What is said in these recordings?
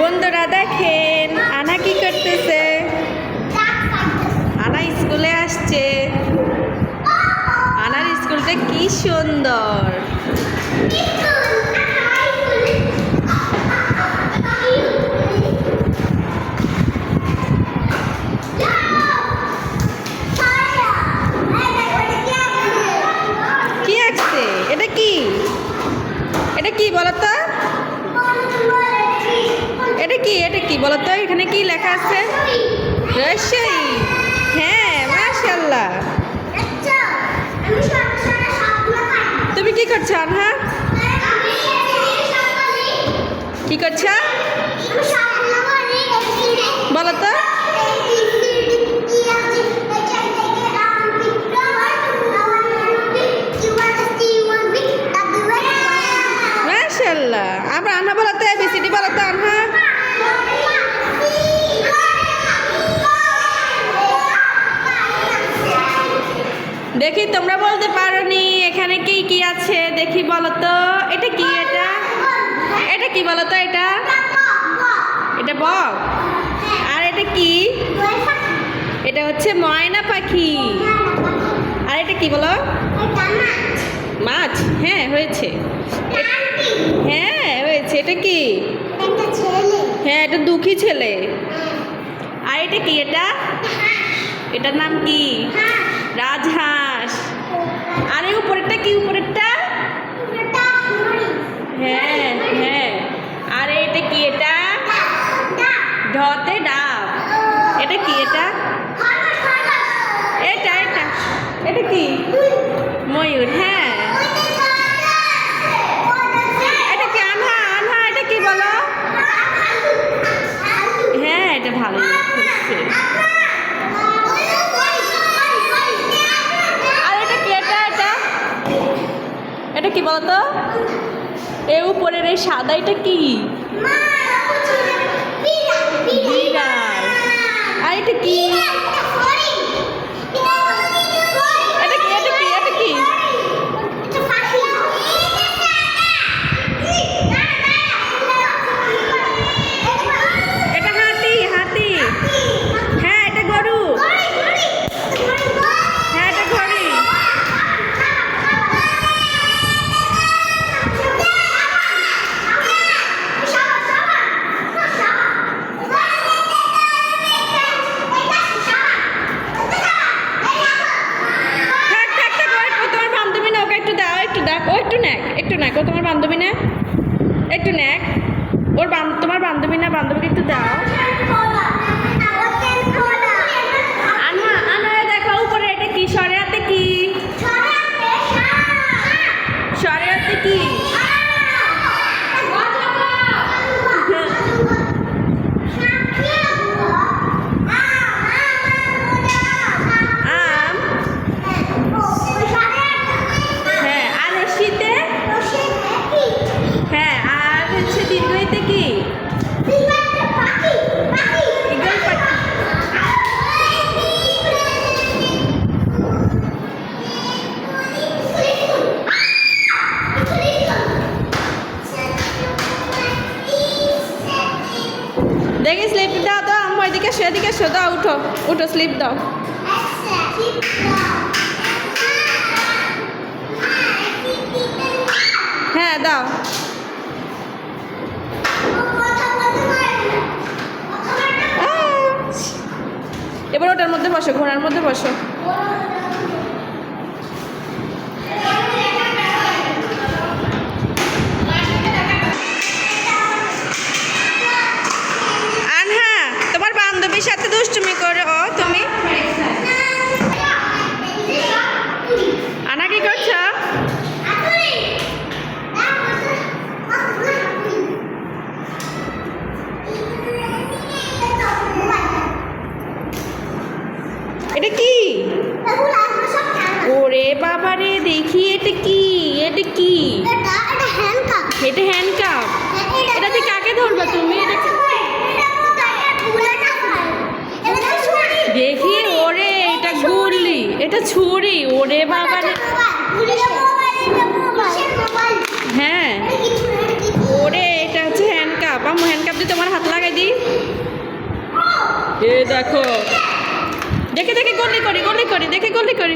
বন্ধুরা দেখেন আনা কি করতেছে। আনা স্কুলে আসছে। আনার স্কুলটা কি সুন্দর। কি আঁকছে? এটা কি? এটা কি বলতো? এটা কি? এটা কি বলতো? এখানে কি লেখা আছে? রাজশাহী। হ্যাঁ, মাশাআল্লাহ। তুমি কি করছো আনহা? কি করছো বলো তো? মাশাআল্লাহ। আমরা আনহা বলো তো, এবিসিডি বলো তো আনহা। দেখি তোমরা বলতে পারোনি এখানে কি কি আছে, দেখি বলো তো। এটা কি? এটা এটা কি বলো তো? এটা এটা বক। আর এটা কি? এটা হচ্ছে ময়না পাখি। আর এটা কি বলো? মাছ। হ্যাঁ হয়েছে। হ্যাঁ হয়েছে। এটা কি? হ্যাঁ, এটা দুঃখী ছেলে। আর এটা কি? এটা এটার নাম কি? রাজহাঁস। আর এই উপরেরটা কি? উপরেরটা হ্যাঁ হ্যাঁ। আর এটা কি? এটা ঢতে ডাব। এটা কি? এটা এটা এটা এটা কি? ময়ূর। হ্যাঁ। এটা কি আনহা? আনহা এটা কি বলো? হ্যাঁ, এটা ভালো হচ্ছে। আর এটা কি? এটা এটা এটা কি বলতো? এ উপরের এই সাদা এটা কি? বিড়াল। আর এটা কি? এটা কি? এটা কি? এটা কি? এটা হাতি। হাতি। হ্যাঁ, এটা গরু। হ্যাঁ, এটা ঘড়ি। থাক থাক থাক, ও তোমার বান্ধবী না, ওকে একটু দাও, একটু দাও। ও একটু নেক, একটু নেক। ও তোমার বান্ধবী না, একটু নেক। ওর তোমার বান্ধবী না, বান্ধবীকে একটু দাও। আনা আনা দেখো উপরে এটা কি? সরেয়াতে কি? সরেয়াতে কি? আম। হ্যাঁ। আর রশিতে? হ্যাঁ। আর হচ্ছে দীর্ঘইতে কি? ঈগল পাখি। দেখি স্লিপ দাও তো আম্মু। এদিকে সেদিকে দাও। উঠো উঠো, স্লিপ দাও। হ্যাঁ দাও। এবার ওটার মধ্যে বসো, ঘোড়ার মধ্যে বসো। আনহা তোমার বান্ধবীর সাথে দুষ্টুমি করো তুমি। আনা কি করছো? এটা কি? ওরে বাবা রে, দেখি এটা কি? এটা কি? এটা হ্যান্ডকাপ। এটাতে কাকে ধরবা তুমি? দেখি। ওরে এটা গুলি, এটা ছুরি। ওরে বাবা রে। হ্যাঁ। ওরে এটা হচ্ছে হ্যান্ডকাপ। আম্মু হ্যান্ডকাপ দিয়ে তোমার হাত এই দেখো, দেখে দেখে গুলি করি দেখে গুলি করি,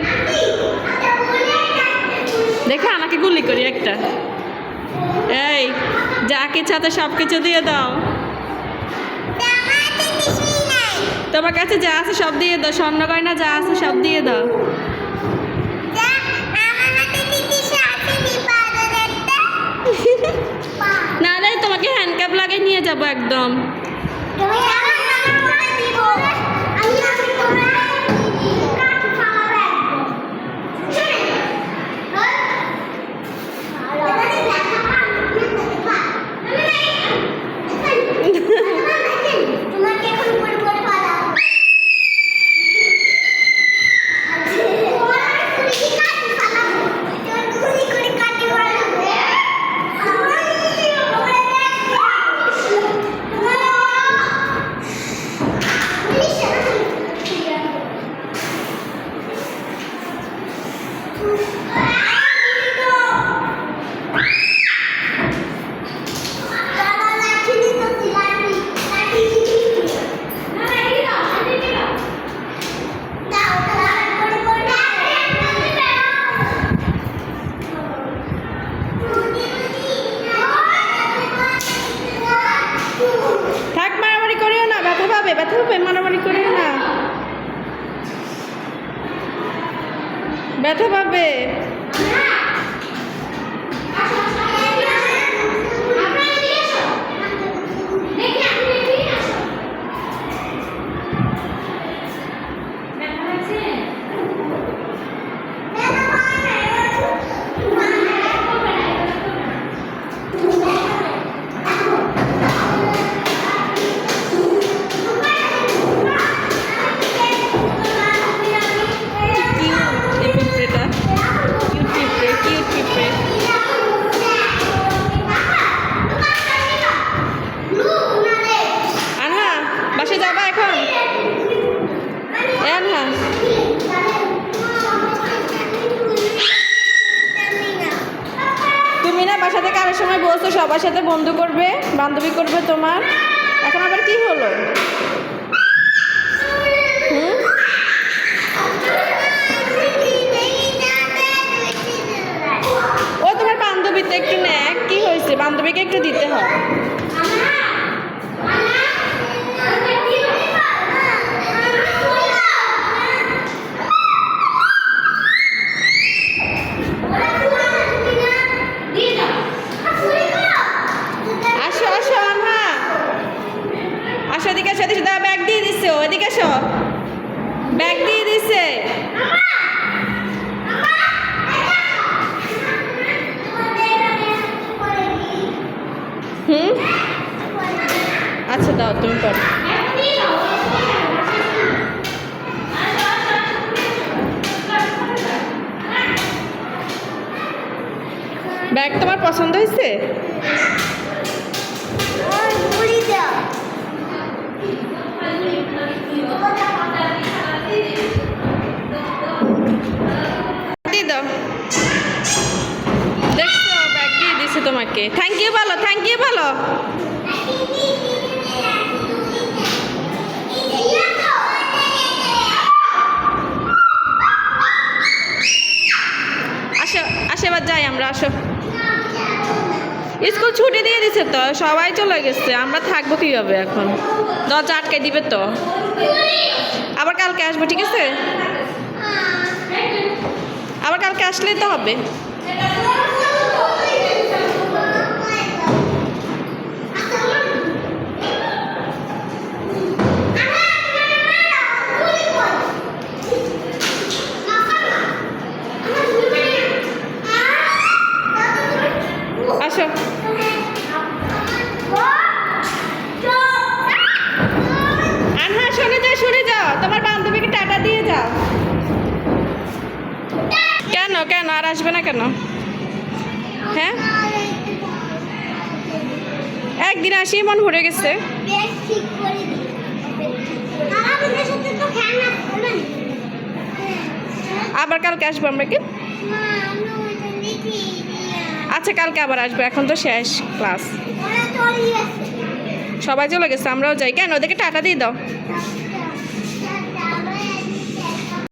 দেখে আমাকে গুলি করি একটা। এই যা কিছু আছে সব কিছু দিয়ে দাও, তোমার কাছে যা আছে সব দিয়ে দাও, স্বর্ণ গয়না যা আছে সব দিয়ে দাও। নাহলে তোমাকে হ্যান্ডকাপ লাগিয়ে নিয়ে যাবো একদম। থাক, মারামারি করিও না, ব্যথা পাবে মারামারি করিও না, ব্যথা পাবে। বাসে যাবা এখন? তুমি না বাসা থেকে আরেক সময় বলছো সবার সাথে বন্ধু করবে, বান্ধবী করবে তোমার, এখন আবার কি হলো? ও তোমার বান্ধবীতে একটু নেক, কি হয়েছে? বান্ধবীকে একটু দিতে হয়। এদিকে আসো, এদিকে ব্যাগ দিয়ে দিচ্ছে, এদিকে আসো, ব্যাগ দিয়ে দিচ্ছে। আচ্ছা দাও, তুমি করো। ব্যাগ তোমার পছন্দ হয়েছে? দেখছো, ব্যাগ দিয়ে দিছে তোমাকে। থ্যাংক ইউ বলো, থ্যাংক ইউ বলো। আসো আসো, এবার যাই আমরা, আসো। স্কুল ছুটি দিয়ে দিছে তো, সবাই চলে গেছে, আমরা থাকবো কিভাবে এখন? দরজা আটকে দিবে তো। আবার কালকে আসবো, ঠিক আছে? আবার কালকে আসলেই তো হবে। আসো। আনহা, শুনে যাও, তোমার বান্ধবীকে টাটা দিয়ে যাও। কেন কেন আর আসবে না কেন? হ্যাঁ, একদিন আসি মন ভরে গেছে। আবার কালকে আসবো আমরা কি? আচ্ছা কালকে আবার আসবো, এখন তো শেষ ক্লাস, সবাই চলে গেছে, আমরাও যাই। কেন, ওদেরকে টাটা দিয়ে দাও।